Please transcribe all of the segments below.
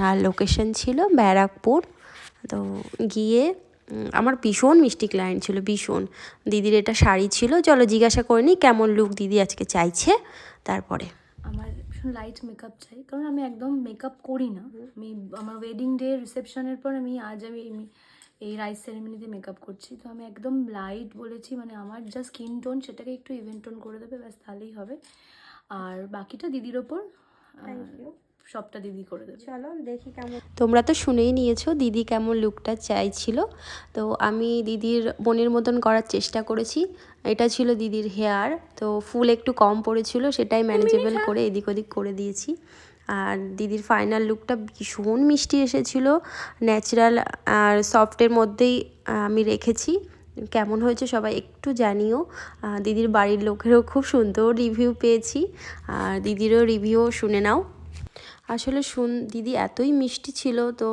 আর location ছিল ব্যারাকপুর। তো গিয়ে আমার ভীষণ মিষ্টি ক্লায়েন্ট ছিল, ভীষণ। দিদির এটা শাড়ি ছিল, চলো জিজ্ঞাসা করে নিই কেমন লুক দিদি আজকে চাইছে। তারপরে আমার ভীষণ লাইট মেকআপ চাই, কারণ আমি একদম মেকআপ করি না। আমি আমার ওয়েডিং ডে রিসেপশনের পর আমি এই রাইস সেরেমনিতে মেকআপ করছি। তো আমি একদম লাইট বলেছি, মানে আমার যা স্কিন টোন সেটাকে একটু ইভেন্ট টোন করে দেবে, ব্যাস তাহলেই হবে। আর বাকিটা দিদির ওপর, সবটা দিদি করে দেবে। চলো দেখি কেমন। তোমরা তো শুনেই নিয়েছো দিদি কেমন লুকটা চাইছিল। তো আমি দিদির বোনের মতন করার চেষ্টা করেছি। এটা ছিল দিদির হেয়ার, তো ফুল একটু কম পড়েছিল, সেটাই ম্যানেজেবল করে এদিক ওদিক করে দিয়েছি। আর দিদির ফাইনাল লুকটা ভীষণ মিষ্টি এসেছিলো, ন্যাচারাল আর সফটের মধ্যেই আমি রেখেছি। কেমন হয়েছে সবাই একটু জানিও। দিদির বাড়ির লোকেরও খুব সুন্দর রিভিউ পেয়েছি, আর দিদিরও রিভিউ শুনে নাও। আসলে দিদি এতই মিষ্টি ছিল, তো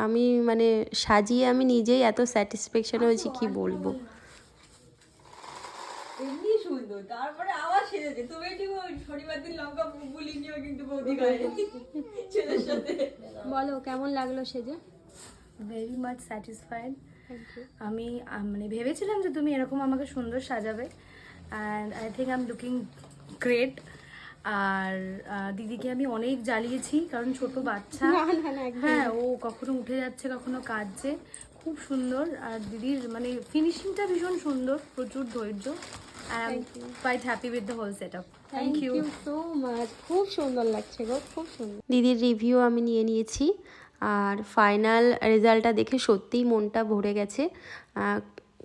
আমি মানে সাজিয়ে আমি নিজেই এত স্যাটিসফ্যাকশন হয়েছি কি বলবো। এমনি সুন্দর, তারপরে আবার সেজেছে। তুমি ঠিক শনিবার দিন লঙ্কা বুলি নিও কিন্তু বৌদি গায়ে ছেলের সাথে। বলো কেমন লাগলো সেজে? Very much satisfied. আমি মানে ভেবেছিলাম যে তুমি এরকম আমাকে সুন্দর সাজাবে, and I think I am looking great. আর দিদিকে আমি অনেক জ্বালিয়েছি, কারণ ছোট বাচ্চা, হ্যাঁ, ও কখনো উঠে যাচ্ছে কখনো কাঁদছে, খুব সুন্দর। আর দিদির মানে ফিনিশিংটা ভীষণ সুন্দর, প্রচুর ধৈর্য। I am quite happy with the whole set up. Thank you so much, খুব সুন্দর লাগছে গো, খুব সুন্দর। দিদির রিভিউ আমি নিয়েছি, আর ফাইনাল রেজাল্টটা দেখে সত্যিই মনটা ভরে গেছে।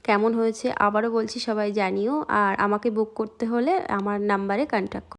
কেমন হয়েছে আবারও বলছি সবাই জানিও, আর আমাকে বুক করতে হলে আমার নাম্বারে কন্ট্যাক্ট